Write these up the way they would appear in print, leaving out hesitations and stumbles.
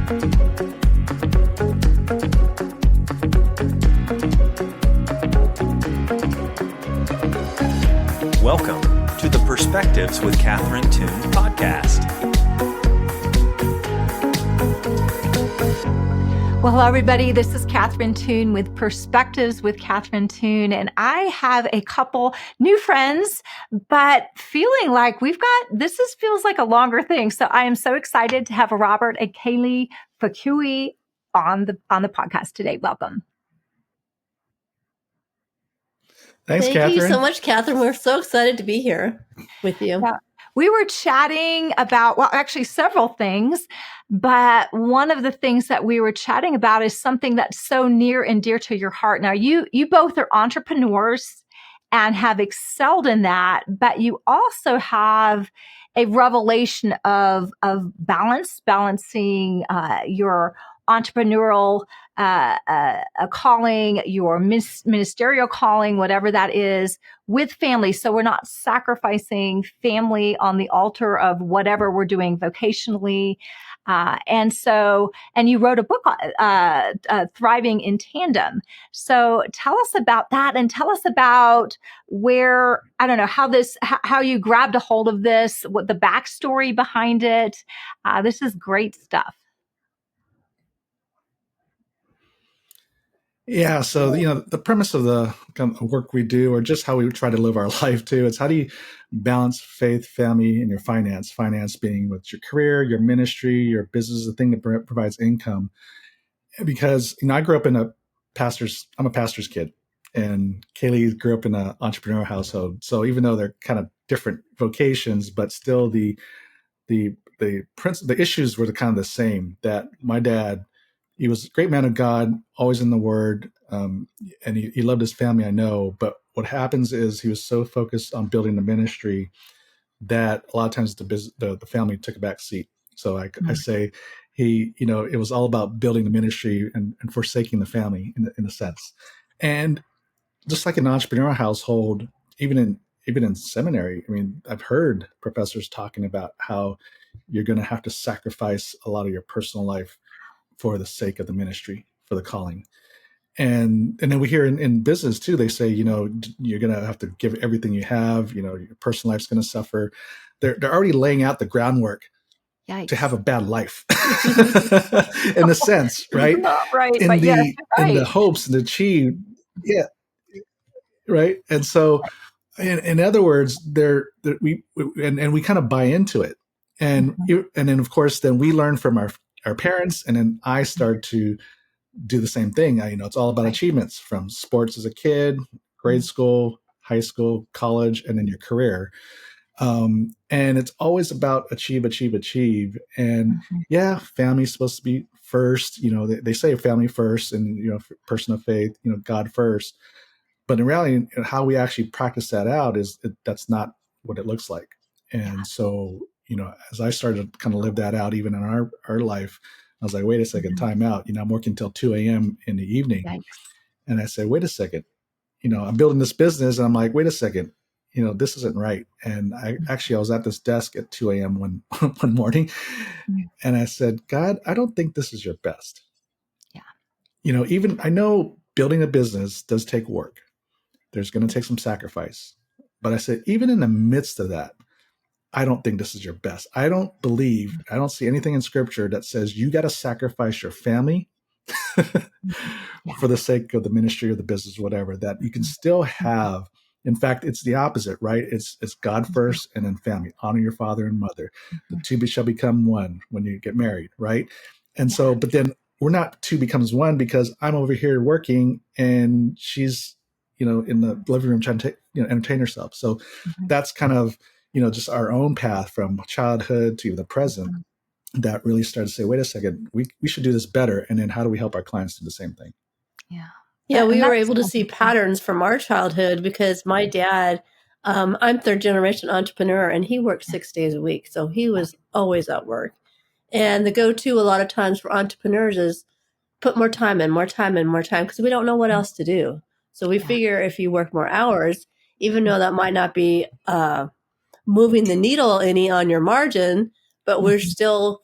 Welcome to the Perspectives with Catherine Toon podcast. Well, hello, everybody. This is Catherine Toon with Perspectives with Catherine Toon, and I have a couple new friends, but feeling like feels like a longer thing. So I am so excited to have Robert and Kaylee Fukui on the podcast today. Welcome. Thanks, Thank Catherine. you so much, Catherine. We're so excited to be here with you. Yeah. We were chatting about, well, actually several things, but one of the things that we were chatting about is something that's so near and dear to your heart. Now, you both are entrepreneurs and have excelled in that, but you also have a revelation of balancing your entrepreneurial calling, your ministerial calling, whatever that is, with family. So we're not sacrificing family on the altar of whatever we're doing vocationally. And you wrote a book, Thriving in Tandem. So tell us about that, and tell us about where, I don't know, how you grabbed a hold of this, what the backstory behind it. This is great stuff. Yeah, so the premise of the kind of work we do, or just how we try to live our life too, is how do you balance faith, family, and your finance? Finance being with your career, your ministry, your business, the thing that provides income. Because I grew up in I'm a pastor's kid, and Kaylee grew up in an entrepreneurial household. So even though they're kind of different vocations, but still the issues were kind of the same. That my dad, he was a great man of God, always in the Word, and he loved his family, I know. But what happens is he was so focused on building the ministry that a lot of times the family took a back seat. So I say it was all about building the ministry and forsaking the family in a sense. And just like an entrepreneurial household, even in seminary, I mean, I've heard professors talking about how you're going to have to sacrifice a lot of your personal life for the sake of the ministry, for the calling. And then we hear in business too, they say, you're going to have to give everything you have, your personal life's going to suffer. They're already laying out the groundwork Yikes. to have a bad life in a sense, right? Not right, in but the right. In the hopes and achieve. Yeah. Right. And so in other words, we kind of buy into it. And then of course, then we learn from our parents, and then I start to do the same thing. It's all about achievements, from sports as a kid, grade school, high school, college, and then your career. And it's always about achieve. And yeah, family's supposed to be first. They say family first, and person of faith, God first. But in reality, how we actually practice that out that's not what it looks like. And so, as I started to kind of live that out, even in our life, I was like, wait a second, time out. I'm working till 2 a.m. in the evening. Yikes. And I said, wait a second, I'm building this business. And I'm like, wait a second, this isn't right. And I was at this desk at 2 a.m. one morning. And I said, God, I don't think this is your best. Yeah. Even I know building a business does take work. There's going to take some sacrifice. But I said, even in the midst of that, I don't think this is your best. I don't see anything in scripture that says you got to sacrifice your family for the sake of the ministry or the business, whatever, that you can still have. In fact, it's the opposite, right? It's God first and then family. Honor your father and mother. The two shall become one when you get married, right? And so, but then we're not two becomes one, because I'm over here working and she's, in the living room trying to entertain herself. So that's kind of, just our own path from childhood to the present that really started to say, wait a second, we should do this better. And then how do we help our clients do the same thing? Yeah, we were able to see patterns from our childhood, because my dad, I'm third generation entrepreneur, and he worked 6 days a week. So he was always at work. And the go-to a lot of times for entrepreneurs is put more time in, because we don't know what else to do. So we figure if you work more hours, even though that might not be moving the needle any on your margin, but we're still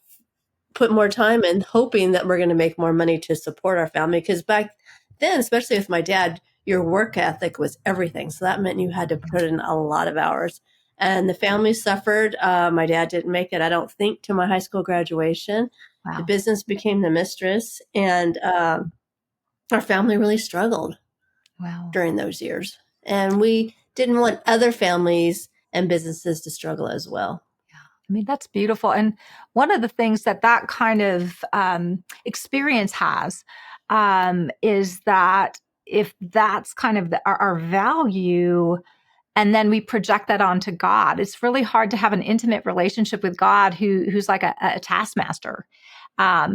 put more time in, hoping that we're going to make more money to support our family. Because back then, especially with my dad, your work ethic was everything. So that meant you had to put in a lot of hours. And the family suffered. My dad didn't make it, I don't think, to my high school graduation. Wow. The business became the mistress, and our family really struggled during those years. And we didn't want other families and businesses to struggle as well. I mean, that's beautiful. And one of the things that kind of experience has is that if that's kind of our value, and then we project that onto God, it's really hard to have an intimate relationship with God who's like a taskmaster,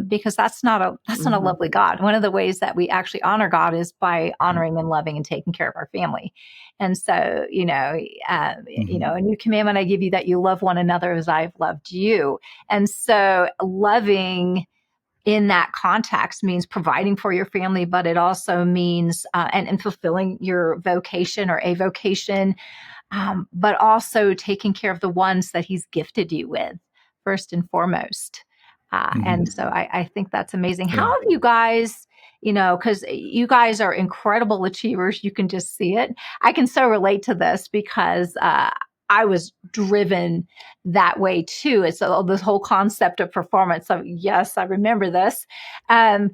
because that's not a lovely God. One of the ways that we actually honor God is by honoring and loving and taking care of our family. And so, a new commandment I give you, that you love one another as I've loved you. And so loving in that context means providing for your family, but it also means and fulfilling your vocation or a vocation, but also taking care of the ones that he's gifted you with first and foremost. And so I think that's amazing. How have you guys, because you guys are incredible achievers. You can just see it. I can so relate to this because I was driven that way too. It's this whole concept of performance. So yes, I remember this. How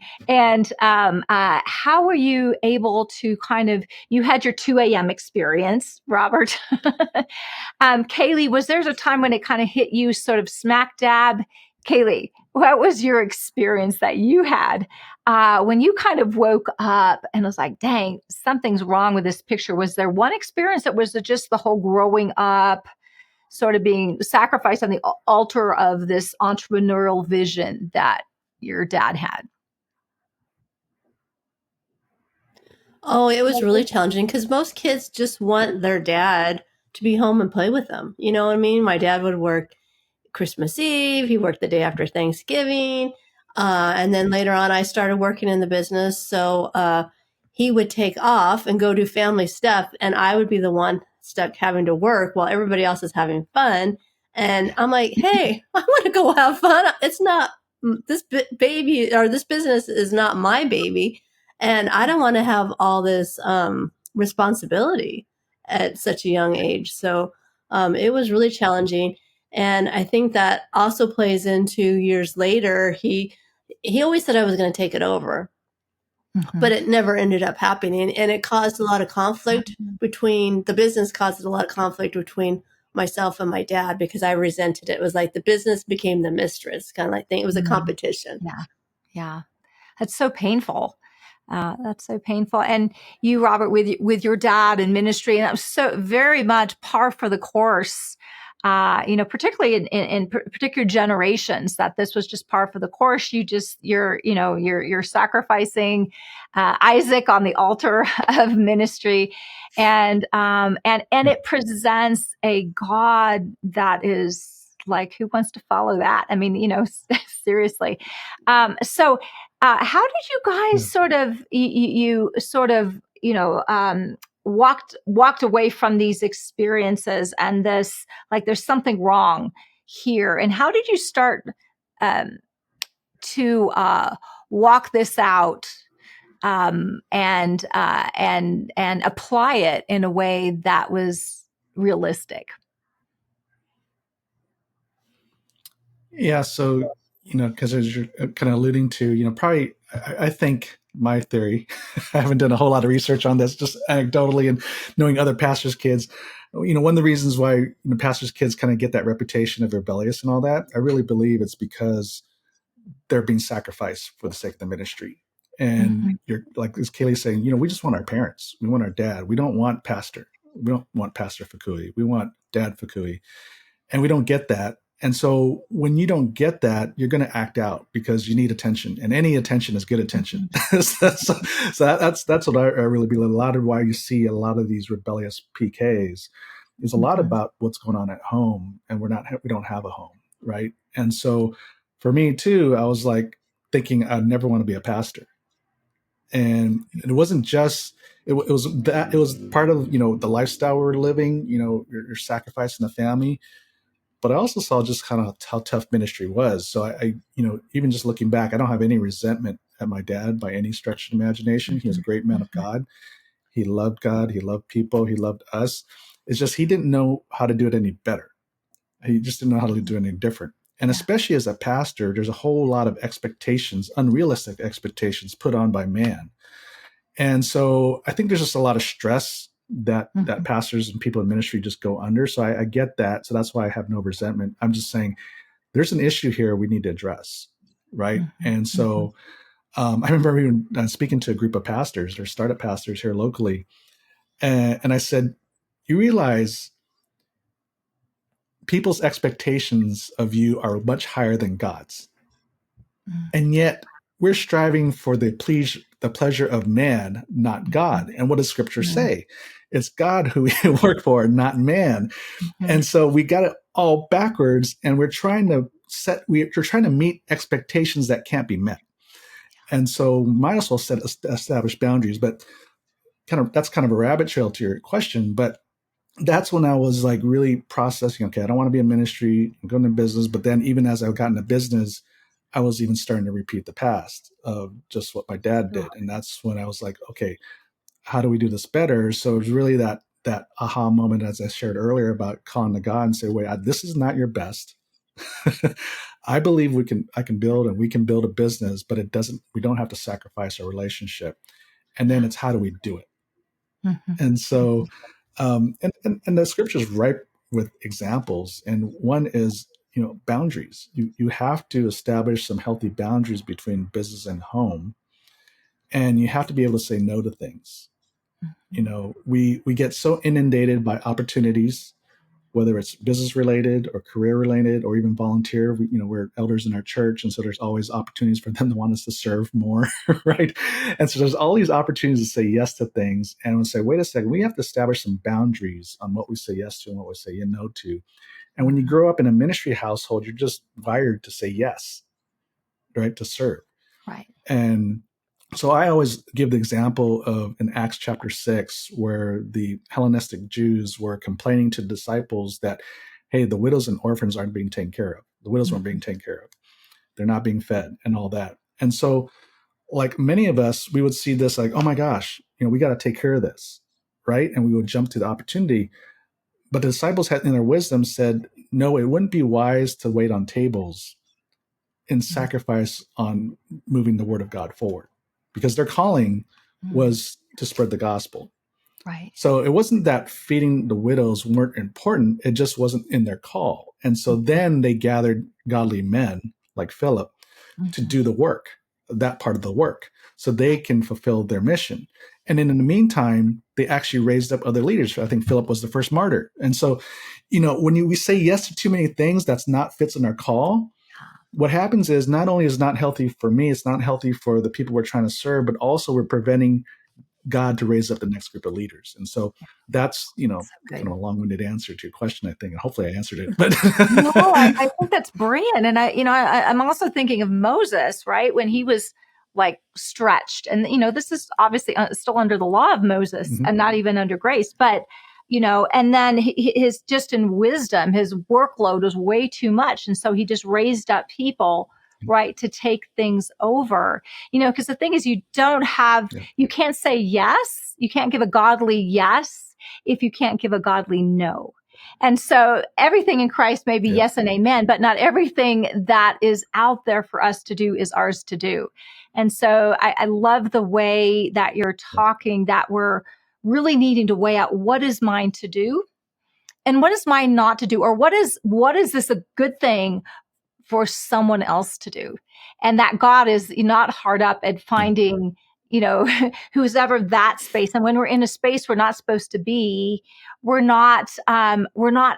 were you able to you had your 2 a.m. experience, Robert. Kaylee, was there a time when it kind of hit you sort of smack dab? Kaylee, what was your experience that you had when you kind of woke up and was like, dang, something's wrong with this picture? Was there one experience that was just the whole growing up, sort of being sacrificed on the altar of this entrepreneurial vision that your dad had? Oh, it was really challenging because most kids just want their dad to be home and play with them. You know what I mean? My dad would work Christmas Eve. He worked the day after Thanksgiving. And then later on, I started working in the business. So he would take off and go do family stuff. And I would be the one stuck having to work while everybody else is having fun. And I'm like, hey, I want to go have fun. It's not this baby, or this business is not my baby. And I don't want to have all this responsibility at such a young age. So it was really challenging. And I think that also plays into years later. He always said I was going to take it over, but it never ended up happening. And it caused a lot of conflict between the business, caused a lot of conflict between myself and my dad, because I resented it. It was like the business became the mistress kind of like thing. It was a competition. Yeah. That's so painful. That's so painful. And you, Robert, with your dad and ministry, and that was so very much par for the course. Particularly in particular generations, that this was just par for the course. You're sacrificing Isaac on the altar of ministry, and it presents a God that is like, who wants to follow that? I mean, seriously. So how did you guys sort of walked away from these experiences and this, like, there's something wrong here? And how did you start to walk this out and apply it in a way that was realistic? Yeah. So, because as you're kind of alluding to, probably, I think my theory, I haven't done a whole lot of research on this, just anecdotally and knowing other pastors' kids. One of the reasons why pastors' kids kind of get that reputation of rebellious and all that, I really believe it's because they're being sacrificed for the sake of the ministry. And you're like, as Kaylee's saying, we just want our parents. We want our dad. We don't want pastor. We don't want Pastor Fukui. We want Dad Fukui. And we don't get that. And so when you don't get that, you're going to act out because you need attention, and any attention is good attention. so that's what I really believe. A lot of why you see a lot of these rebellious PKs is a lot about what's going on at home, and we don't have a home, right? And so for me too, I was like thinking I'd never want to be a pastor, and it wasn't just it was part of the lifestyle we're living. You're sacrificing the family. but I also saw just kind of how tough ministry was. So I even just looking back, I don't have any resentment at my dad by any stretch of imagination. He was a great man of God. He loved God. He loved people. He loved us. It's just he didn't know how to do it any better. He just didn't know how to do it any different. And especially as a pastor, there's a whole lot of expectations, unrealistic expectations put on by man. And so I think there's just a lot of stress that pastors and people in ministry just go under. So I get that. So that's why I have no resentment. I'm just saying there's an issue here we need to address, right? And so I remember even speaking to a group of pastors or startup pastors here locally, and I said, you realize people's expectations of you are much higher than God's. And yet we're striving for the pleasure of man, not God. And what does scripture say? It's God who we work for, not man. And so we got it all backwards, and we're trying to meet expectations that can't be met. And so might as well establish boundaries, but that's kind of a rabbit trail to your question. But that's when I was like really processing, okay, I don't want to be in ministry, I'm going into business. But then even as I got into business, I was even starting to repeat the past of just what my dad did. And that's when I was like, okay, how do we do this better? So it was really that aha moment, as I shared earlier, about calling to God and say, wait, this is not your best. I believe I can build, and we can build a business, but we don't have to sacrifice our relationship. And then it's how do we do it? And so, and the scripture is ripe with examples. And one is, boundaries. You have to establish some healthy boundaries between business and home. And you have to be able to say no to things. We get so inundated by opportunities, whether it's business related or career related or even volunteer. We're elders in our church, and so there's always opportunities for them to want us to serve more, right? And so there's all these opportunities to say yes to things, and we'll say, wait a second, we have to establish some boundaries on what we say yes to and what we say no to. And when you grow up in a ministry household, you're just wired to say yes, right? To serve. Right. And so I always give the example of in Acts chapter 6, where the Hellenistic Jews were complaining to disciples that, hey, the widows and orphans aren't being taken care of. The widows weren't being taken care of. They're not being fed and all that. And so like many of us, we would see this like, oh my gosh, we got to take care of this, right? And we would jump to the opportunity. But the disciples had in their wisdom said, no, it wouldn't be wise to wait on tables and sacrifice on moving the word of God forward, because their calling was to spread the gospel. Right. So it wasn't that feeding the widows weren't important. It just wasn't in their call. And so then they gathered godly men like Philip to do the work, that part of the work, so they can fulfill their mission. And then in the meantime, they actually raised up other leaders. I think Philip was the first martyr. And so, when we say yes to too many things that's not fits in our call, what happens is not only is it not healthy for me, it's not healthy for the people we're trying to serve, but also we're preventing God to raise up the next group of leaders. And so that's, kind of a long-winded answer to your question, I think. And hopefully I answered it. But no, I think that's brilliant. And I'm also thinking of Moses, right? When he was like stretched, and, this is obviously still under the law of Moses and not even under grace, but, and then his just in wisdom, his workload was way too much. And so he just raised up people, right, to take things over, because the thing is, you can't say yes. You can't give a godly yes if you can't give a godly no. And so everything in Christ may be yes and amen, but not everything that is out there for us to do is ours to do. And so I love the way that you're talking, that we're really needing to weigh out what is mine to do and what is mine not to do, or what is this a good thing for someone else to do, and that God is not hard up at finding, who's ever that space. And when we're in a space we're not supposed to be, we're not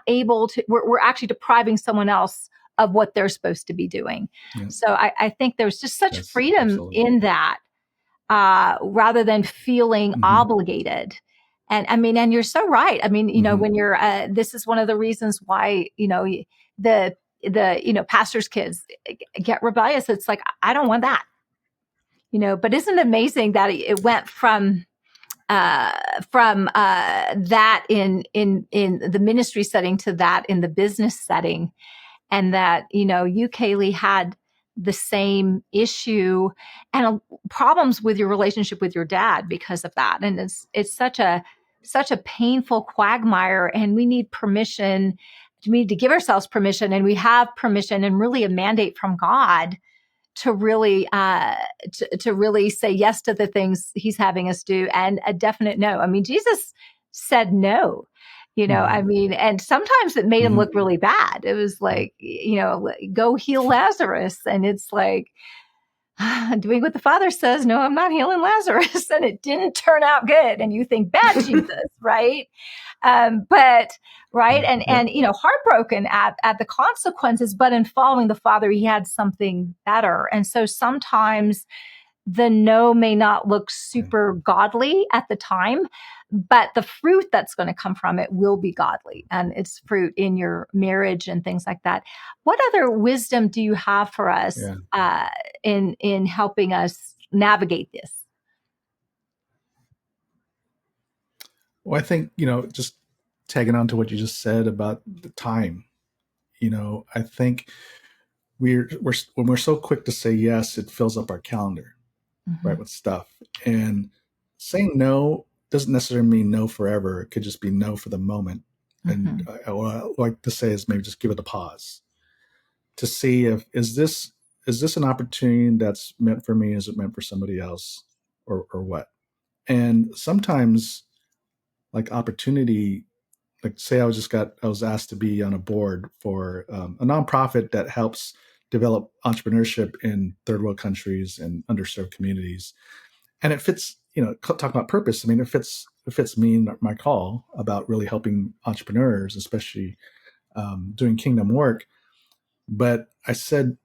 able to, we're actually depriving someone else of what they're supposed to be doing. Yeah. So I think there's just such freedom in that, rather than feeling obligated. And and you're so right. When you're, this is one of the reasons why, the pastors' kids get rebellious. It's like, I don't want that, but isn't it amazing that it went from that in the ministry setting to that in the business setting, and that you, Kaylee, had the same issue and problems with your relationship with your dad because of that, and it's such a painful quagmire, and we need permission. We need to give ourselves permission, and we have permission and really a mandate from God to really to really say yes to the things he's having us do, and a definite no. I mean, Jesus said no, I mean, and sometimes it made him look really bad. It was like, go heal Lazarus. And it's like, doing what the Father says, no, I'm not healing Lazarus. And it didn't turn out good. And you think, bad Jesus, right? But right. And, heartbroken at the consequences, but in following the Father, he had something better. And so sometimes the no may not look super godly at the time, but the fruit that's going to come from it will be godly, and it's fruit in your marriage and things like that. What other wisdom do you have for us in helping us navigate this? Well, I think, just tagging on to what you just said about the time, I think when we're so quick to say yes, it fills up our calendar, right, with stuff. And saying no doesn't necessarily mean no forever. It could just be no for the moment. And what I like to say is maybe just give it a pause to see is this an opportunity that's meant for me? Is it meant for somebody else, or what? And sometimes, like, opportunity, like, say I was asked to be on a board for a nonprofit that helps develop entrepreneurship in third world countries and underserved communities. And it fits, talking about purpose. I mean, it fits me and my call about really helping entrepreneurs, especially doing kingdom work. But I said,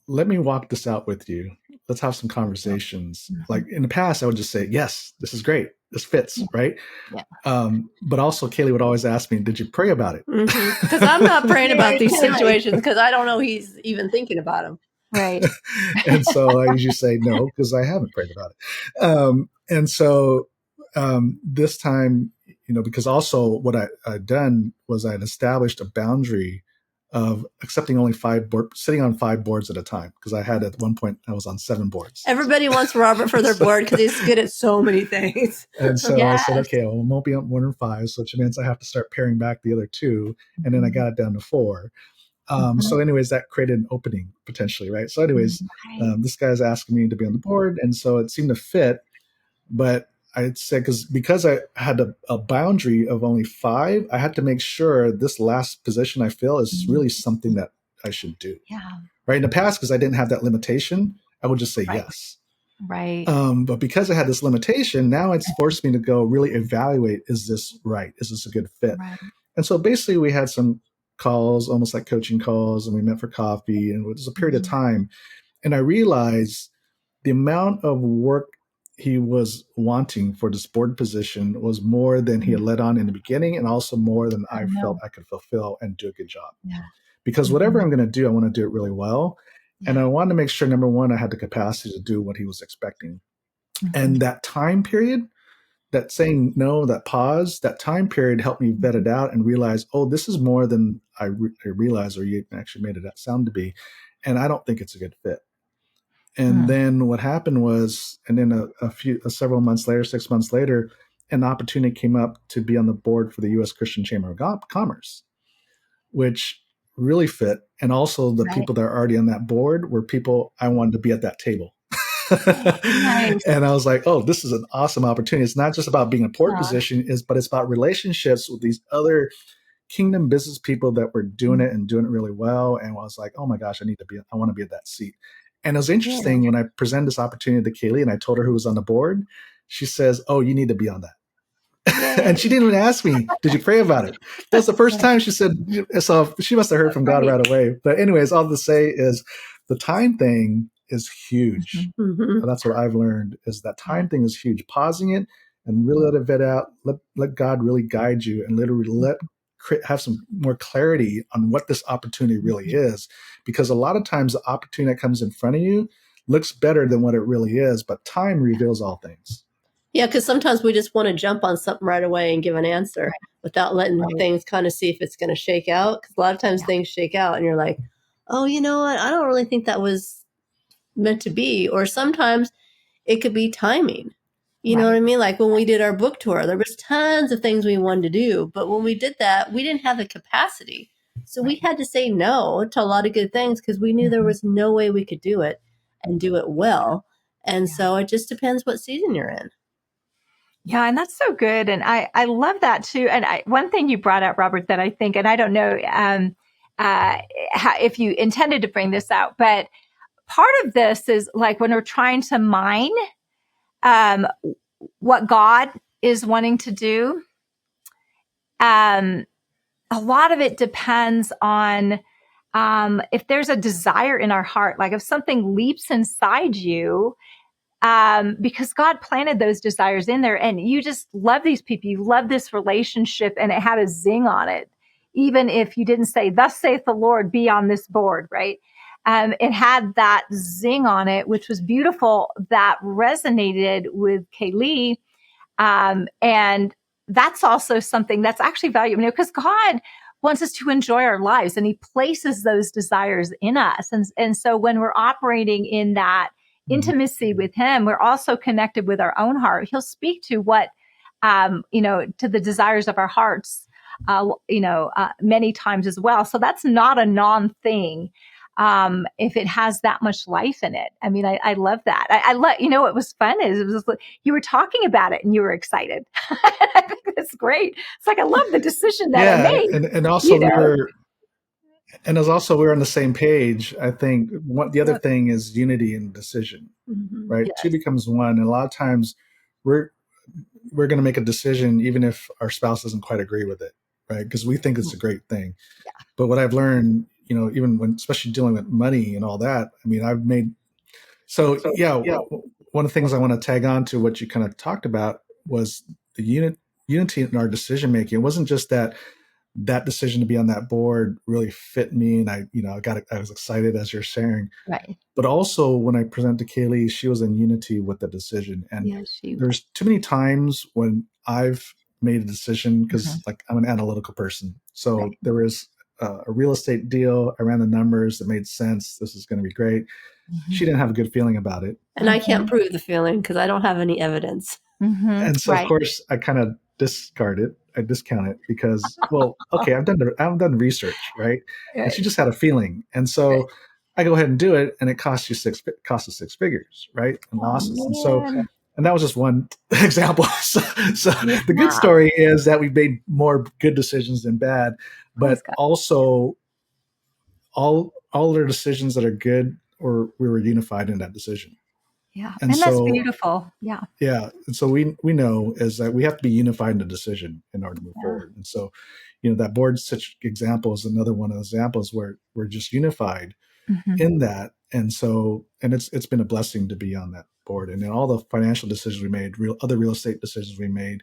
let me walk this out with you. Let's have some conversations. Like in the past, I would just say, yes, this is great. This fits, right? Yeah. But also Kaylee would always ask me, did you pray about it? Because I'm not praying about these situations because I don't know he's even thinking about them. Right. And so I usually say no, because I haven't prayed about it. And so this time, because also what I'd done was I'd established a boundary of accepting only sitting on 5 boards at a time. Because I had at one point, I was on 7 boards. Everybody wants Robert for their board because he's good at so many things. And so I said, okay, well, I won't be on more than 5, which means I have to start paring back the other 2. And then I got it down to 4. So anyways, that created an opening potentially, right? So anyways, this guy's asking me to be on the board. And so it seemed to fit. But I'd say because I had a boundary of only 5, I had to make sure this last position I fill is really something that I should do. Yeah. Right. In the past, because I didn't have that limitation, I would just say yes. Right. But because I had this limitation, now it's forced me to go really evaluate, is this right? Is this a good fit? Right. And so basically we had some calls, almost like coaching calls, and we met for coffee, and it was a period of time. And I realized the amount of work he was wanting for this board position was more than he had let on in the beginning, and also more than I felt I could fulfill and do a good job. Yeah. Because whatever I'm going to do, I want to do it really well. Yeah. And I wanted to make sure, number one, I had the capacity to do what he was expecting. And that time period, that saying no, that pause, that time period helped me vet it out and realize, oh, this is more than I realized, or you actually made it sound to be. And I don't think it's a good fit. And then what happened was, and then several months later, 6 months later, an opportunity came up to be on the board for the U.S. Christian Chamber of Commerce, which really fit. And also the people that are already on that board were people I wanted to be at that table. Nice. And I was like, oh, this is an awesome opportunity. It's not just about being a board position, but it's about relationships with these other kingdom business people that were doing it and doing it really well. And I was like, oh my gosh, I want to be at that seat. And it was interesting when I presented this opportunity to Kaylee and I told her who was on the board. She says, oh, you need to be on that. And she didn't even ask me, did you pray about it? That's the first time she said, so she must have heard from God right away. But anyways, all to say is the time thing is huge. That's what I've learned, is that time thing is huge. Pausing it and really let it vet out. Let God really guide you and literally have some more clarity on what this opportunity really is. Because a lot of times the opportunity that comes in front of you looks better than what it really is, but time reveals all things. Yeah, because sometimes we just want to jump on something right away and give an answer without letting things kind of see if it's going to shake out. Because a lot of times things shake out and you're like, oh, you know what? I don't really think that was meant to be. Or sometimes it could be timing. You know what I mean? Like when we did our book tour, there was tons of things we wanted to do. But when we did that, we didn't have the capacity. So we had to say no to a lot of good things because we knew there was no way we could do it and do it well. And so it just depends what season you're in. Yeah, and that's so good. And I love that too. And one thing you brought up, Robert, that I think, and I don't know if you intended to bring this out, but part of this is like when we're trying to mine what God is wanting to do, a lot of it depends on if there's a desire in our heart, like if something leaps inside you, because God planted those desires in there and you just love these people, you love this relationship, and it had a zing on it. Even if you didn't say, thus saith the Lord, be on this board, right? It had that zing on it, which was beautiful, that resonated with Kaylee. And that's also something that's actually valuable, because God wants us to enjoy our lives and he places those desires in us. And so when we're operating in that intimacy with him, we're also connected with our own heart. He'll speak to what, to the desires of our hearts, many times as well. So that's not a non thing. If it has that much life in it. I mean, I love that. I love, what was fun is it was just, you were talking about it and you were excited. I think that's great. It's like, I love the decision that I made. And also we were on the same page. I think the other thing is unity in decision, right? Yes. Two becomes one. And a lot of times we're going to make a decision, even if our spouse doesn't quite agree with it, right? Because we think it's a great thing. Yeah. But what I've learned, even when, especially dealing with money and all that, I mean, one of the things I want to tag on to what you kind of talked about was the unity in our decision-making. It wasn't just that decision to be on that board really fit me. And I was excited as you're sharing, right? But also when I presented to Kaylee, she was in unity with the decision. And there's too many times when I've made a decision because like I'm an analytical person. So there was a real estate deal. I ran the numbers. It made sense. This is going to be great. She didn't have a good feeling about it. And I can't prove the feeling because I don't have any evidence. And so, of course, I kind of discard it. I discount it because, well, okay, I've done research, right? And she just had a feeling. And so I go ahead and do it. And it costs us 6 figures, right? And losses. And that was just one example. So the good story is that we've made more good decisions than bad, but also all their decisions that are good, or we were unified in that decision. Yeah. And that's beautiful. Yeah. Yeah. And so we know is that we have to be unified in the decision in order to move forward. And so, that board such example is another one of those examples where we're just unified in that. And so, and it's been a blessing to be on that board. And then all the financial decisions we made, other real estate decisions we made,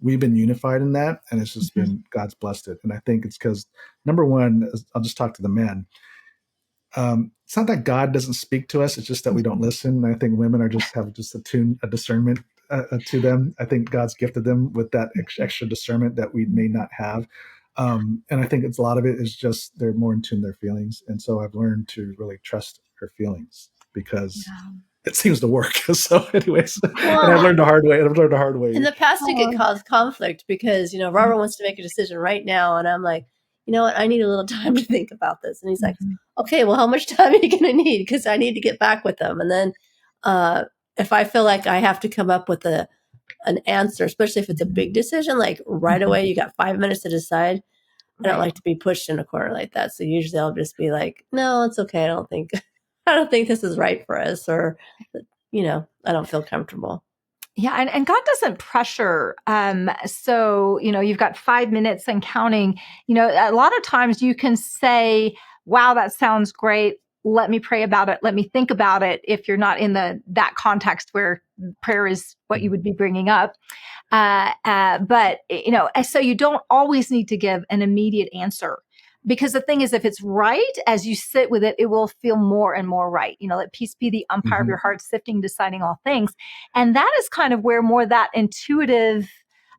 we've been unified in that. And it's just been, God's blessed it. And I think it's because, number one, I'll just talk to the men. It's not that God doesn't speak to us. It's just that we don't listen. And I think women have a discernment to them. I think God's gifted them with that extra discernment that we may not have. And I think a lot of it is just they're more in tune with their feelings. And so I've learned to really trust her feelings because it seems to work. So anyways, and I've learned the hard way. In the past, it could cause conflict because, Robert wants to make a decision right now. And I'm like, you know what? I need a little time to think about this. And he's like, okay, well, how much time are you going to need? Because I need to get back with them. And then if I feel like I have to come up with an answer, especially if it's a big decision, like right away, you got 5 minutes to decide. I don't like to be pushed in a corner like that. So usually I'll just be like, no, it's okay. I don't think this is right for us, or, I don't feel comfortable. Yeah. And God doesn't pressure. So, you've got 5 minutes and counting, a lot of times you can say, wow, that sounds great. Let me pray about it. Let me think about it. If you're not in that context where prayer is what you would be bringing up. But, so you don't always need to give an immediate answer, because the thing is, if it's right, as you sit with it, it will feel more and more right. Let peace be the umpire of your heart, sifting, deciding all things. And that is kind of where more that intuitive,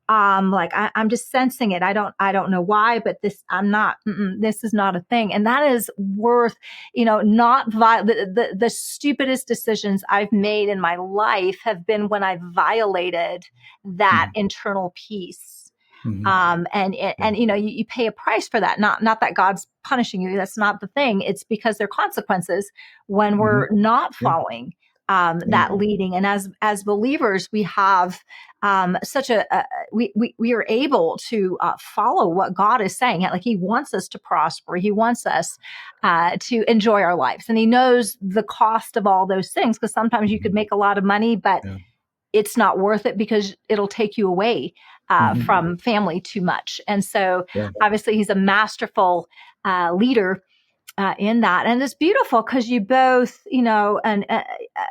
like I'm just sensing it. I don't know why, but this is not a thing. And that is worth, not the stupidest decisions I've made in my life have been when I violated that internal peace. And you pay a price for that. Not that God's punishing you. That's not the thing. It's because there are consequences when we're not following that leading. And as believers, we have such we are able to follow what God is saying. Like He wants us to prosper. He wants us to enjoy our lives, and He knows the cost of all those things. Because sometimes you could make a lot of money, but it's not worth it because it'll take you away from family too much. And so obviously He's a masterful leader in that. And it's beautiful because you both, and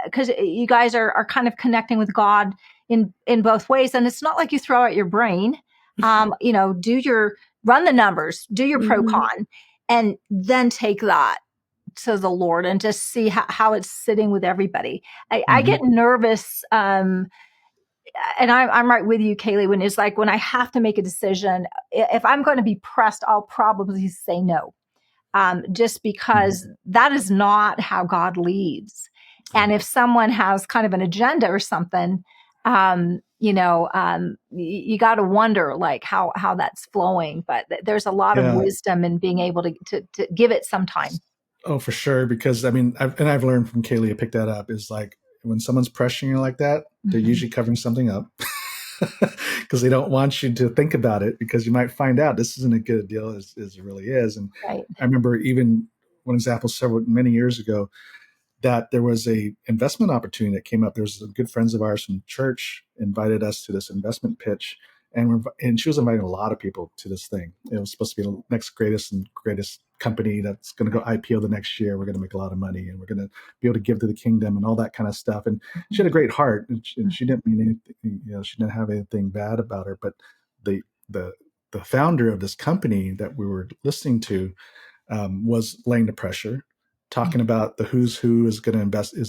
because you guys are kind of connecting with God in both ways. And it's not like you throw out your brain, run the numbers, do your pro con, and then take that to the Lord and just see how it's sitting with everybody. I get nervous. And I'm right with you, Kaylee, when it's like, when I have to make a decision, if I'm going to be pressed, I'll probably say no. Just because that is not how God leads. And if someone has kind of an agenda or something, you got to wonder like how that's flowing. But there's a lot of wisdom in being able to give it some time. Oh, for sure. Because I've learned from Kaylee, I picked that up, is like when someone's pressuring you like that, they're usually covering something up because they don't want you to think about it, because you might find out this isn't a good deal as it really is. And I remember even one example many years ago that there was a investment opportunity that came up. There was some good friends of ours from church invited us to this investment pitch, and she was inviting a lot of people to this thing. It was supposed to be the next greatest company that's going to go IPO the next year. We're going to make a lot of money, and we're going to be able to give to the kingdom and all that kind of stuff. And she had a great heart, and she didn't mean anything. She didn't have anything bad about her. But the founder of this company that we were listening to was laying the pressure, talking about the who's who is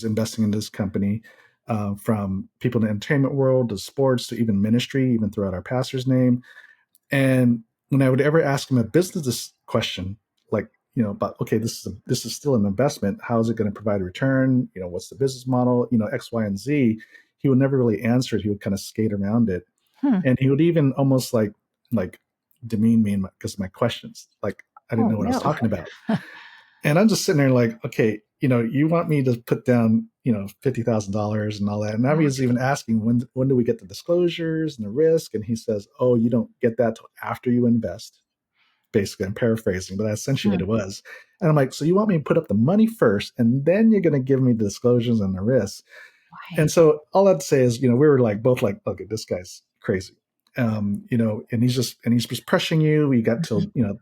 investing in this company, from people in the entertainment world to sports to even ministry, even throughout our pastor's name. And when I would ever ask him a business question, like, about, okay, this is still an investment. How is it going to provide a return? What's the business model? X, Y, and Z. He would never really answer it. He would kind of skate around it. And he would even almost like demean me because of my questions. Like I didn't know what I was talking about. And I'm just sitting there like, okay, you want me to put down, $50,000 and all that. And I was even asking, when do we get the disclosures and the risk? And he says, oh, you don't get that till after you invest. Basically, I'm paraphrasing, but that's essentially what it was. And I'm like, so you want me to put up the money first, and then you're going to give me the disclosures and the risks. Right. And so all that to say is, we were both like, okay, this guy's crazy. And he's just pressuring you. We got till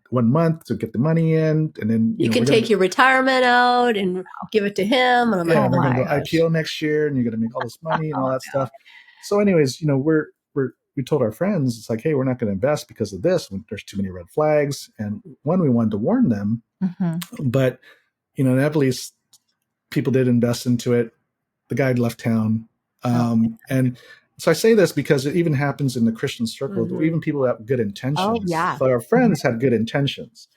1 month to get the money in, and then you can take your retirement out and give it to him. And I'm like, we're going to go IPO next year, and you're going to make all this money and all that stuff. So, anyways, we told our friends, it's like, hey, we're not going to invest because of this. There's too many red flags, and one, we wanted to warn them, but at least people did invest into it. The guy left town, and. So I say this because it even happens in the Christian circle, even people that have good intentions. So our friends had good intentions,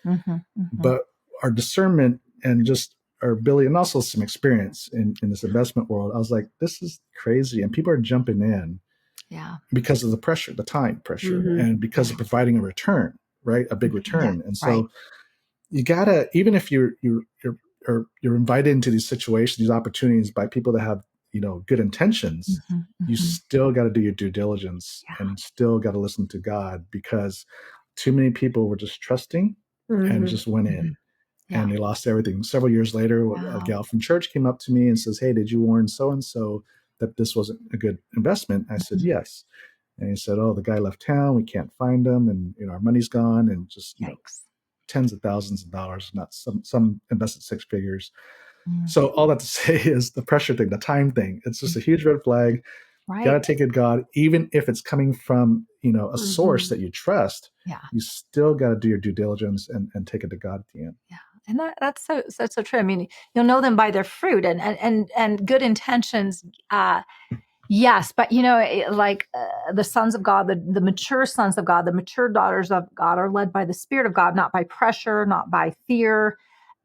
but our discernment and just our ability, and also some experience in this investment world, I was like, this is crazy. And people are jumping in because of the pressure, the time pressure, and because of providing a return, right? A big return. And so you gotta, even if you're invited into these situations, these opportunities by people that have good intentions, you still got to do your due diligence and still got to listen to God, because too many people were just trusting and just went in and they lost everything. Several years later, a gal from church came up to me and says, hey, did you warn so-and-so that this wasn't a good investment? I said, yes. And he said, oh, the guy left town. We can't find him. And, our money's gone, and just, tens of thousands of dollars, not some invested six figures. So all that to say is the pressure thing, the time thing, it's just a huge red flag. You got to take it, God, even if it's coming from, a source that you trust. you still got to do your due diligence and take it to God at the end. Yeah. And that's so true. I mean, you'll know them by their fruit and good intentions. Yes, but the sons of God, the mature sons of God, the mature daughters of God are led by the Spirit of God, not by pressure, not by fear,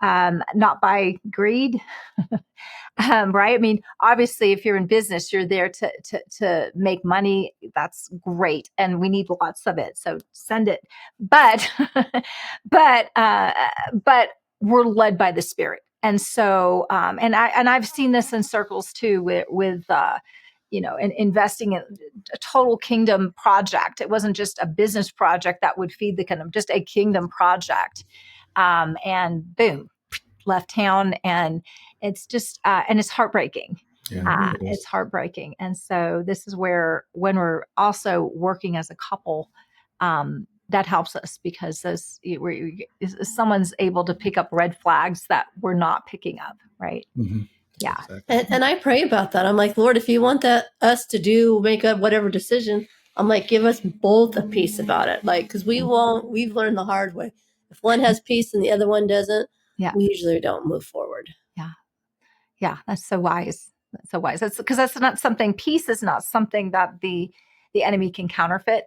not by greed. Right? I mean, obviously, if you're in business, you're there to make money. That's great, and we need lots of it. So send it. But but we're led by the Spirit, and so and I've seen this in circles too with investing in a total kingdom project. It wasn't just a business project that would feed the kingdom, just a kingdom project, and boom, left town, and it's just and it's heartbreaking. It's heartbreaking. And so this is where, when we're also working as a couple, that helps us, because someone's able to pick up red flags that we're not picking up, right? Mm-hmm. Yeah. Exactly. And I pray about that. I'm like, Lord, if you want us to make a whatever decision, I'm like, give us both a peace about it. Like, because we've learned the hard way. If one has peace and the other one doesn't, we usually don't move forward. Yeah. Yeah. That's so wise. That's so wise. That's because that's not something, peace is not something that the enemy can counterfeit.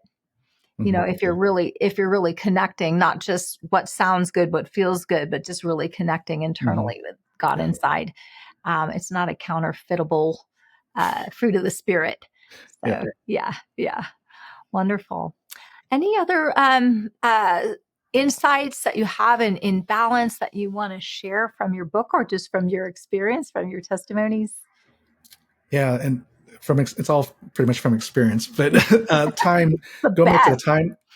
If you're really connecting, not just what sounds good, what feels good, but just really connecting internally with God inside. It's not a counterfeitable fruit of the Spirit. So yeah. Wonderful. Any other insights that you have in balance that you want to share from your book, or just from your experience, from your testimonies? Yeah, and it's all pretty much from experience. But time, going back to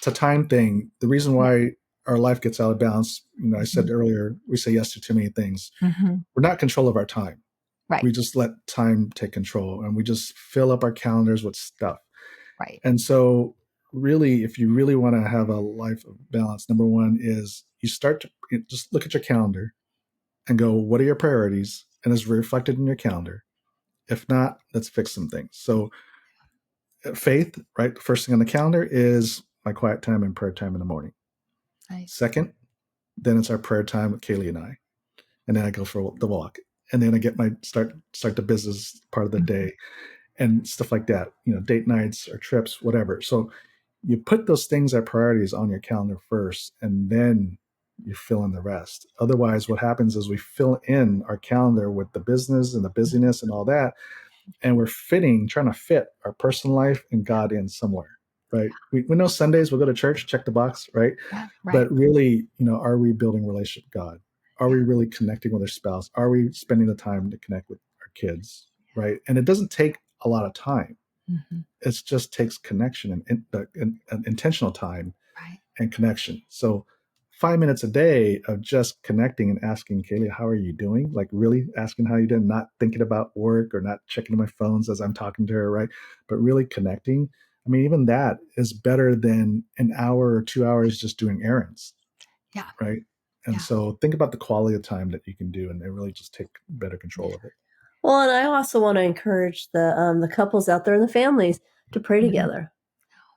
the time thing, the reason why our life gets out of balance, I said earlier, we say yes to too many things. We're not in control of our time. Right. We just let time take control, and we just fill up our calendars with stuff. Right. And so really, if you really want to have a life of balance, number one is you start to just look at your calendar and go, what are your priorities? And it's reflected in your calendar. If not, let's fix some things. So faith, right? The first thing on the calendar is my quiet time and prayer time in the morning. Nice. Second, then it's our prayer time with Kaylee and I. And then I go for the walk. And then I get my start the business part of the day and stuff like that, date nights or trips, whatever. So you put those things as priorities on your calendar first, and then you fill in the rest. Otherwise, what happens is we fill in our calendar with the business and the busyness and all that, and we're trying to fit our personal life and God in somewhere, right? We know Sundays we'll go to church, check the box, right? Yeah, right. But really, are we building a relationship with God? Are we really connecting with our spouse? Are we spending the time to connect with our kids, right? And it doesn't take a lot of time. It just takes connection and intentional time and connection. So 5 minutes a day of just connecting and asking Kaylee, how are you doing? Like really asking how you doing, not thinking about work or not checking my phones as I'm talking to her, right? But really connecting. I mean, even that is better than an hour or 2 hours just doing errands. Yeah. Right. And so think about the quality of time that you can do and really just take better control of it. Well, and I also want to encourage the couples out there and the families to pray together,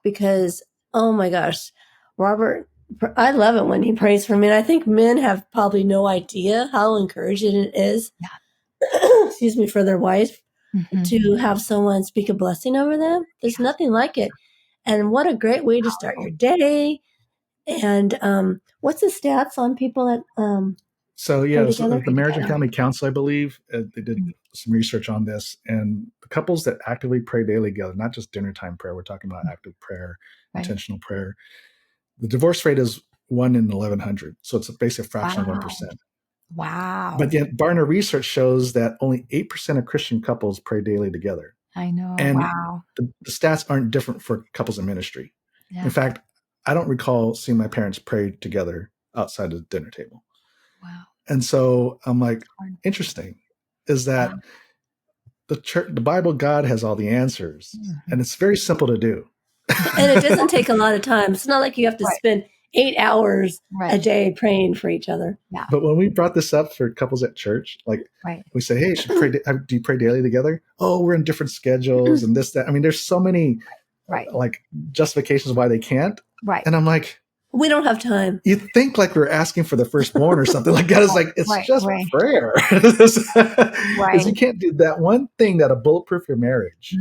because, oh my gosh, Robert, I love it when he prays for me. And I think men have probably no idea how encouraging it is, excuse me, for their wife to have someone speak a blessing over them. There's nothing like it. And what a great way to start your day. And what's the stats on people that So the Marriage and Family Council, I believe, they did some research on this, and the couples that actively pray daily together, not just dinner time prayer, we're talking about active prayer, intentional prayer. The divorce rate is 1 in 1,100, so it's basically a fraction of 1%. Wow! But yet, Barna research shows that only 8% of Christian couples pray daily together. I know. And wow! The stats aren't different for couples in ministry. Yeah. In fact, I don't recall seeing my parents pray together outside of the dinner table. Wow. And so I'm like, interesting, is that the church, the Bible, God has all the answers, and it's very simple to do. And it doesn't take a lot of time. It's not like you have to spend 8 hours a day praying for each other. Yeah. But when we brought this up for couples at church, like we say, hey, do you pray daily together? Oh, we're in different schedules and this, that. I mean, there's so many like justifications why they can't. Right. And I'm like, We don't have time. You think like we're asking for the firstborn or something. Like God is like, it's just right. prayer. Right. You can't do that one thing that'll bulletproof your marriage.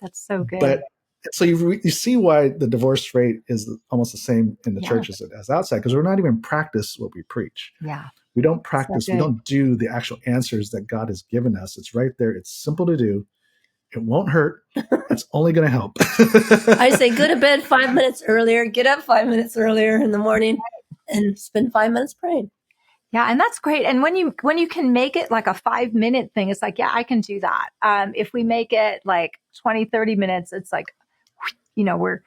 That's so good. But so you see why the divorce rate is almost the same in the church as outside, because we're not even practice what we preach. Yeah. We don't practice. We don't do the actual answers that God has given us. It's right there. It's simple to do. It won't hurt. It's only going to help. I say go to bed 5 minutes earlier, get up 5 minutes earlier in the morning, and spend 5 minutes praying. Yeah, and that's great. And when you can make it like a 5-minute thing, it's like, yeah, I can do that. If we make it like 20, 30 minutes, it's like, we're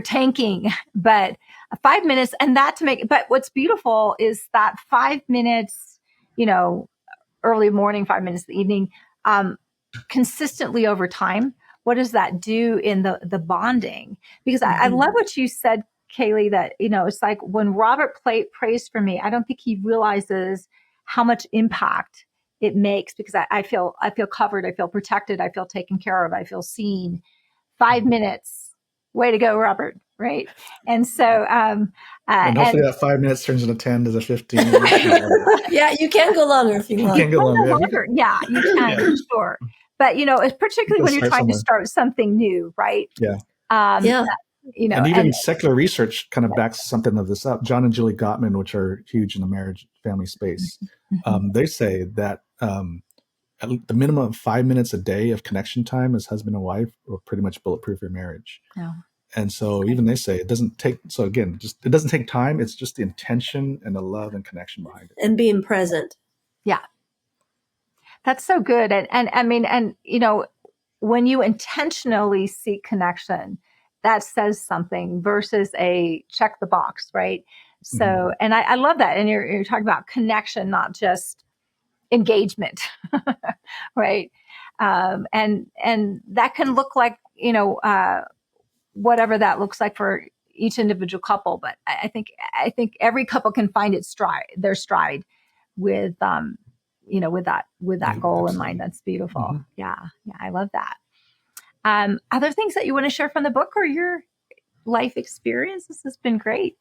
tanking. But 5 minutes, and that to make. But what's beautiful is that 5 minutes, early morning, 5 minutes in the evening, consistently over time. What does that do in the bonding? Because I love what you said, Kaylee, that, it's like when Robert prays for me, I don't think he realizes how much impact it makes, because I feel covered. I feel protected. I feel taken care of. I feel seen. 5 minutes. Way to go, Robert. Right. And so, and hopefully that 5 minutes turns into 10 to the 15. Yeah, you can go longer if you want. You can go longer. Yeah, you can, sure. But, particularly when you're trying to start something new, right? Yeah. And even secular research kind of backs something of this up. John and Julie Gottman, which are huge in the marriage family space, they say that at the minimum of 5 minutes a day of connection time as husband and wife will pretty much bulletproof your marriage. Yeah. And so even they say it doesn't take time. It's just the intention and the love and connection behind it. And being present. Yeah. That's so good. And I mean, when you intentionally seek connection, that says something versus a check the box, right? So, and I love that. And you're talking about connection, not just engagement, right? And that can look like, whatever that looks like for each individual couple. But I think every couple can find their stride with, with that goal in mind. That's beautiful. Yeah. I love that. Other things that you want to share from the book or your life experience? This has been great.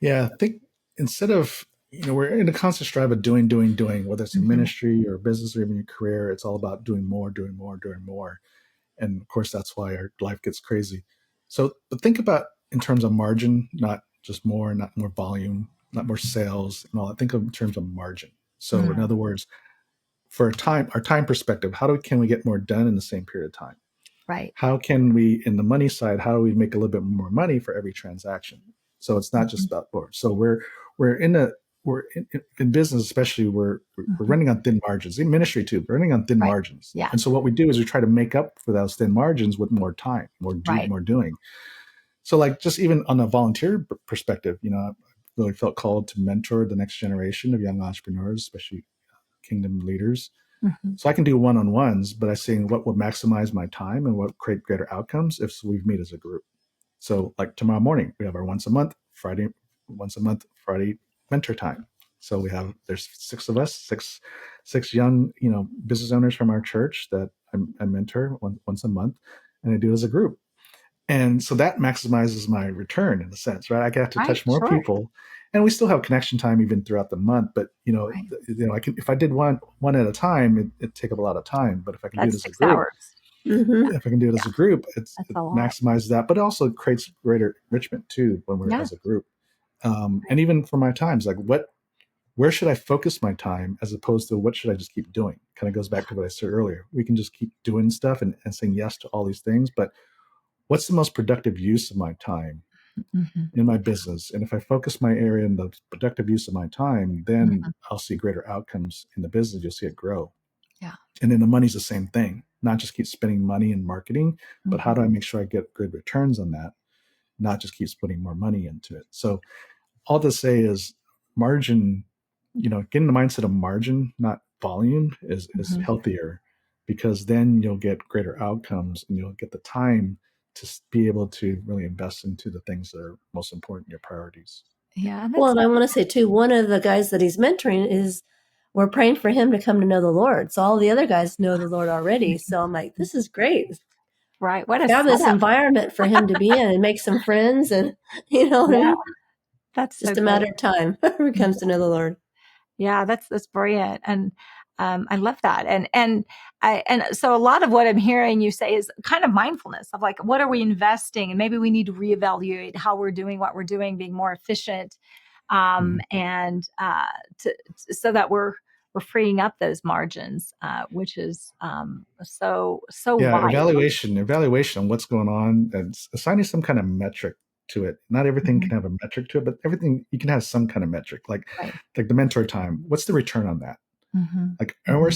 Yeah. I think instead of, we're in a constant strive of doing, whether it's in ministry or business or even your career, it's all about doing more. And of course, that's why our life gets crazy. So, but think about in terms of margin, not just more, not more volume, not more sales and all that. Think of in terms of margin. So in other words, for our time perspective, can we get more done in the same period of time? Right. How can we, in the money side, how do we make a little bit more money for every transaction? So it's not just about more. So we're in business, especially we're running on thin margins. In ministry too, we're running on thin margins. Yeah. And so what we do is we try to make up for those thin margins with more time, more doing. So like just even on a volunteer perspective, I really felt called to mentor the next generation of young entrepreneurs, especially kingdom leaders. So I can do one-on-ones, but I see what would maximize my time and what create greater outcomes if we meet as a group. So like tomorrow morning, we have our once a month Friday mentor time. So there's 6 of us, six young, business owners from our church that I mentor once a month, and I do it as a group. And so that maximizes my return in a sense, right? I get to touch more people, and we still have connection time even throughout the month. But I can, if I did one at a time, it'd take up a lot of time. But if I can do it as a group, if I can do it as a group, it maximizes that. But it also creates greater enrichment too when we're as a group. And even for my times, like where should I focus my time as opposed to what should I just keep doing? Kind of goes back to what I said earlier. We can just keep doing stuff and saying yes to all these things, but what's the most productive use of my time in my business? And if I focus my area in the productive use of my time, then I'll see greater outcomes in the business. You'll see it grow. Yeah. And then the money's the same thing, not just keep spending money in marketing, but how do I make sure I get good returns on that? Not just keep putting more money into it. So all to say is margin, getting the mindset of margin, not volume is healthier, because then you'll get greater outcomes and you'll get the time to be able to really invest into the things that are most important, your priorities. Yeah. Well, and I want to say too, one of the guys that he's mentoring we're praying for him to come to know the Lord. So all the other guys know the Lord already. So I'm like, this is great. Right. What a fabulous setup. environment for him to be in and make some friends, and you know what I Yeah. mean? That's Just so a matter great. of time before he comes to know the Lord. Yeah, that's brilliant, and I love that. And so a lot of what I'm hearing you say is kind of mindfulness of like, what are we investing, and maybe we need to reevaluate how we're doing what we're doing, being more efficient, and so that we're freeing up those margins, which is so Yeah, wise. evaluation on what's going on, and assigning some kind of metric to it. Not everything Mhm. can have a metric to it, but everything you can have some kind of metric. Like Right. the mentor time. What's the return on that? Mhm. Like, am I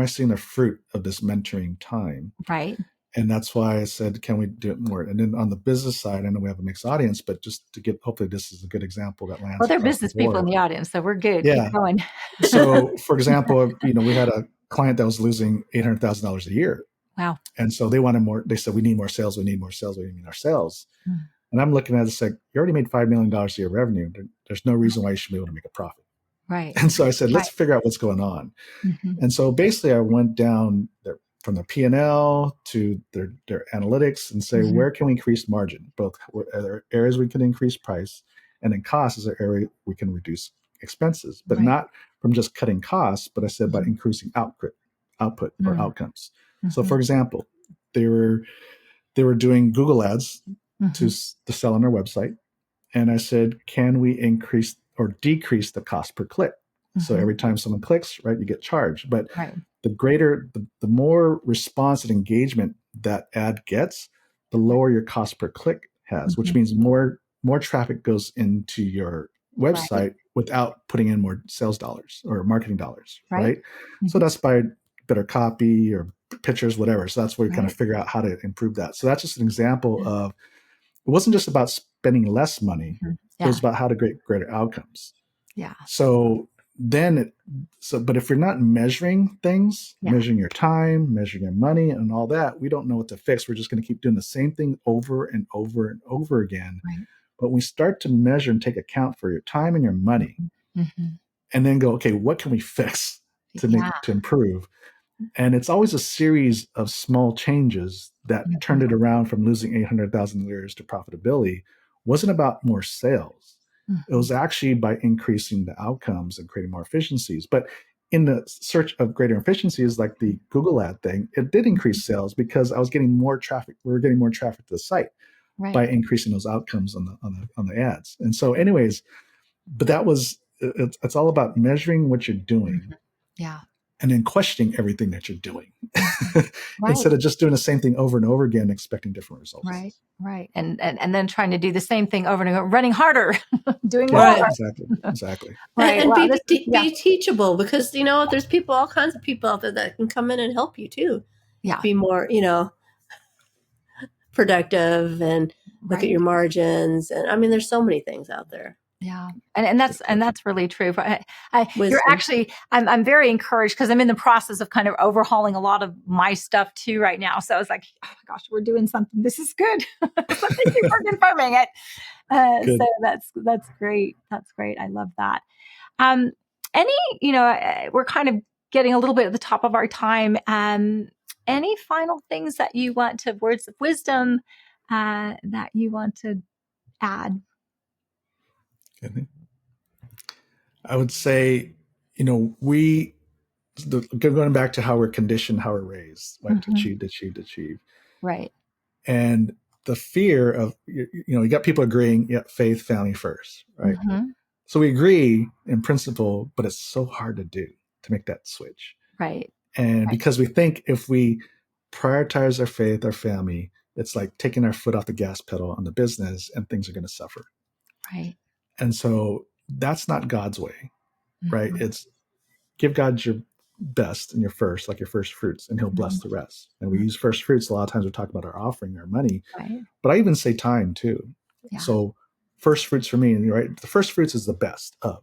seeing the fruit of this mentoring time? Right. And that's why I said, can we do it more? And then on the business side, I know we have a mixed audience, but just to get, hopefully this is a good example that lands Well, they're across the business people in board. the audience, so we're good. Keep Yeah. going. So, for example, we had a client that was losing $800,000 a year. Wow. And so they wanted more. They said, we need more sales. We need more sales. We need more sales. Mm. And I'm looking at it like, you already made $5 million a year revenue. There's no reason why you should be able to make a profit. Right. And so I said, let's Right. figure out what's going on. Mhm. And so basically I went down from the P&L to their analytics and say, where can we increase margin? Both are there areas we can increase price, and then cost is an area we can reduce expenses, but Right. not from just cutting costs, but I said by increasing output or outcomes. So for example, they were doing Google ads to sell on their website. And I said, can we increase or decrease the cost per click? So every time someone clicks, right, you get charged. But Right. the more response and engagement that ad gets, the lower your cost per click has, which means more traffic goes into your website without putting in more sales dollars or marketing dollars, right? So that's by better copy or pictures, whatever. So that's where we kind of figure out how to improve that. So that's just an example of, it wasn't just about spending less money. It was about how to get greater outcomes. Yeah. So but if you're not measuring things, measuring your time, measuring your money and all that, we don't know what to fix. We're just going to keep doing the same thing over and over and over again. Right. But we start to measure and take account for your time and your money, and then go, okay, what can we fix to improve? And it's always a series of small changes that turned it around from losing 800,000 liras to profitability. Wasn't about more sales. It was actually by increasing the outcomes and creating more efficiencies. But in the search of greater efficiencies, like the Google ad thing, it did increase sales because I was getting more traffic. We were getting more traffic to the site by increasing those outcomes on the ads. And so, anyways, but it's all about measuring what you're doing. Yeah. And then questioning everything that you're doing instead of just doing the same thing over and over again, expecting different results. Right. And then trying to do the same thing over and over, running harder, doing more. Right. Exactly. Right. And Wow, be teachable, because, there's all kinds of people out there that can come in and help you too. Yeah. Be more, productive and look at your margins. And I mean, there's so many things out there. Yeah. And that's really true. You're Wisdom. actually, I'm very encouraged because I'm in the process of kind of overhauling a lot of my stuff too right now. So I was like, oh my gosh, we're doing something. This is good. So thank you for confirming it. So that's great. That's great. I love that. We're kind of getting a little bit at the top of our time. Any final things that you want to, words of wisdom, that you want to add? I would say, going back to how we're conditioned, how we're raised, right? To achieve. Right. And the fear of, you got people agreeing, faith, family first, right? So we agree in principle, but it's so hard to make that switch. Right. And because we think if we prioritize our faith, our family, it's like taking our foot off the gas pedal on the business and things are going to suffer. Right. And so that's not God's way, right? It's give God your best and your first fruits, and he'll bless the rest. And we use first fruits. A lot of times we talk about our offering, our money, but I even say time too. Yeah. So first fruits for me, right? The first fruits is the best of,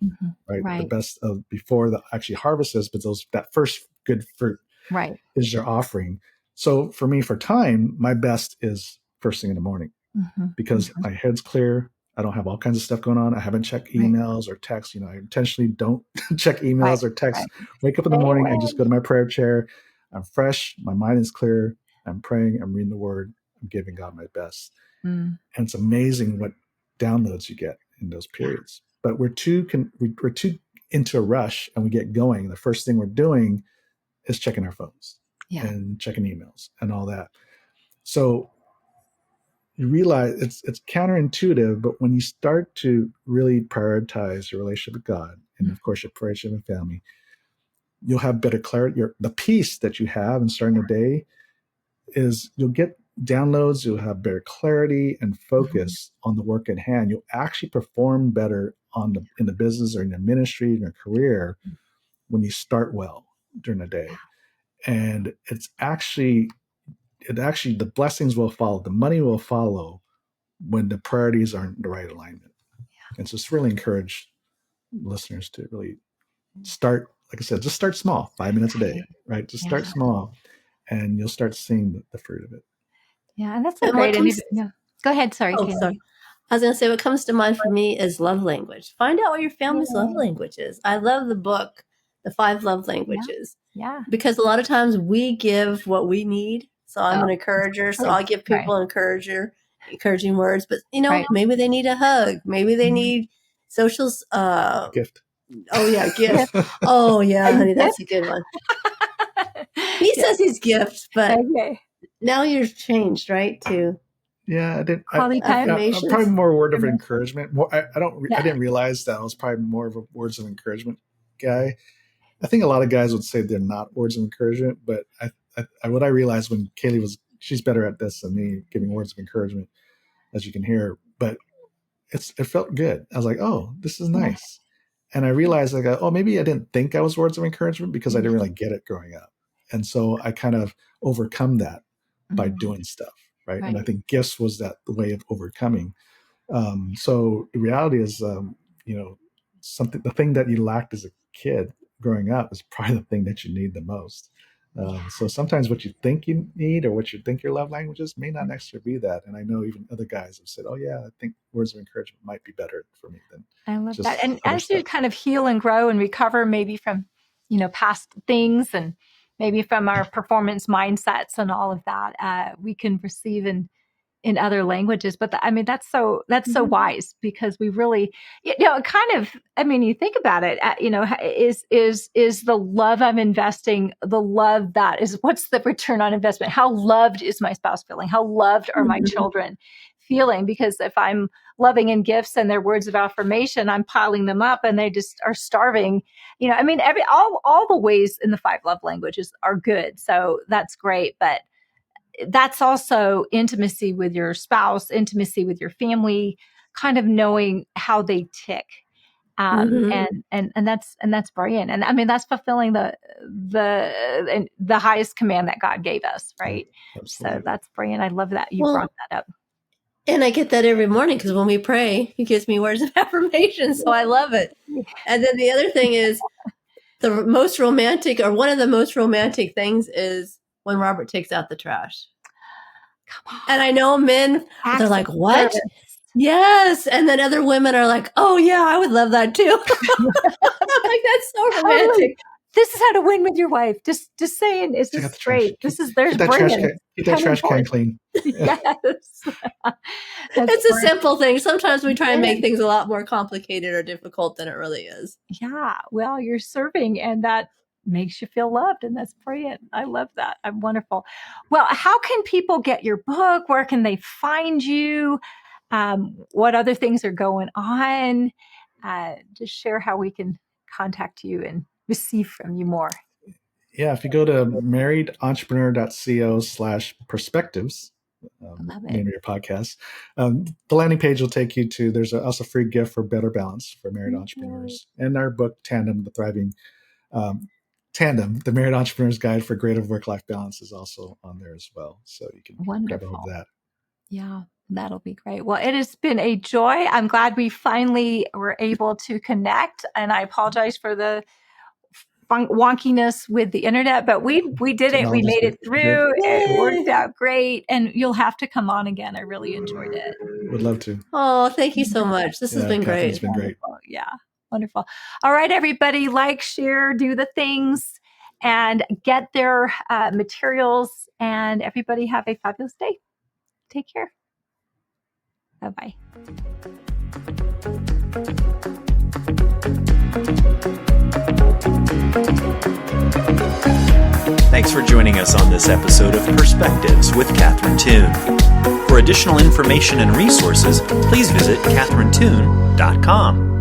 right? The best of before the actually harvest is, but that first good fruit is your offering. So for me, for time, my best is first thing in the morning because my head's clear. I don't have all kinds of stuff going on. I haven't checked emails or texts. I intentionally don't check emails or texts. Wake up in the morning, I just go to my prayer chair. I'm fresh. My mind is clear. I'm praying, I'm reading the word, I'm giving God my best. Mm. And it's amazing what downloads you get in those periods. But we're too into a rush, and we get going. The first thing we're doing is checking our phones and checking emails and all that. So you realize it's counterintuitive, but when you start to really prioritize your relationship with God, and of course your relationship with family, you'll have better clarity. The peace that you have in starting the day is you'll get downloads, you'll have better clarity and focus on the work at hand. You'll actually perform better in the business or in your ministry, in your career, when you start well during the day. And the blessings will follow, the money will follow when the priorities are in the right alignment. And so it's really encourage listeners to really start, like I said, just start small, 5 minutes a day, right? Just start small, and you'll start seeing the fruit of it. Yeah, and that's so great. Go ahead. Sorry, Kaylee. Sorry. I was going to say, what comes to mind for me is love language. Find out what your family's love language is. I love the book, The 5 Love Languages. Yeah. Because a lot of times we give what we need. So I'm an encourager. So I'll give people encouraging words. But, maybe they need a hug. Maybe they need social gift. Oh, yeah, gift. Oh, yeah, honey, that's a good one. He says he's gift, but now you're changed, right? To I didn't. Affirmations. Probably more a word of encouragement. I didn't realize that I was probably more of a words of encouragement guy. I think a lot of guys would say they're not words of encouragement, but what I realized when Kaylee she's better at this than me, giving words of encouragement, as you can hear. But it felt good. I was like, oh, this is nice. And I realized maybe I didn't think I was words of encouragement because I didn't really get it growing up. And so I kind of overcome that by doing stuff. Right. And I think gifts was the way of overcoming. So the reality is, the thing that you lacked as a kid growing up is probably the thing that you need the most. So sometimes what you think you need or what you think your love language is may not necessarily be that. And I know even other guys have said, oh yeah, I think words of encouragement might be better for me than I love that. And as you kind of heal and grow and recover maybe from, past things and maybe from our performance mindsets and all of that, we can receive in other languages. But that's so wise, because we really, you think about it, is the love I'm investing, the love that is, what's the return on investment? How loved is my spouse feeling? How loved are my children feeling? Because if I'm loving in gifts and their words of affirmation, I'm piling them up and they just are starving. All the ways in the 5 love languages are good. So that's great. But that's also intimacy with your spouse, intimacy with your family, kind of knowing how they tick. And that's brilliant. And that's fulfilling the highest command that God gave us. Right. Absolutely. So that's brilliant. I love that you brought that up. And I get that every morning, because when we pray, he gives me words of affirmation. So I love it. And then the other thing is the most romantic, or one of the most romantic things, is when Robert takes out the trash. Come on. And I know men, they're like, what? Yes. And then other women are like, oh yeah, I would love that too. I'm like, that's so romantic. This is how to win with your wife. Just saying, is this great? There's brilliant. Get that trash can clean. Yes. It's a simple thing. Sometimes we try and make things a lot more complicated or difficult than it really is. Yeah. Well, you're serving, and that makes you feel loved, and that's brilliant. I love that. I'm wonderful. Well, how can people get your book? Where can they find you? What other things are going on? Just share how we can contact you and receive from you more. Yeah, if you go to marriedentrepreneur.co/perspectives, name of your podcast, the landing page will take you to, there's also a free gift for better balance for married entrepreneurs, and our book Tandem, the Married Entrepreneur's Guide for Greater Work-Life Balance, is also on there as well. So you can grab a hold of that. Yeah, that'll be great. Well, it has been a joy. I'm glad we finally were able to connect, and I apologize for the wonkiness with the internet, but we did it. We made it through. It worked out great, and you'll have to come on again. I really enjoyed it. Would love to. Oh, thank you so much. This has been great. It's been great. Yeah, wonderful. All right, everybody, like, share, do the things, and get their materials. And everybody have a fabulous day. Take care. Bye-bye. Thanks for joining us on this episode of Perspectives with Catherine Toon. For additional information and resources, please visit catherinetoon.com.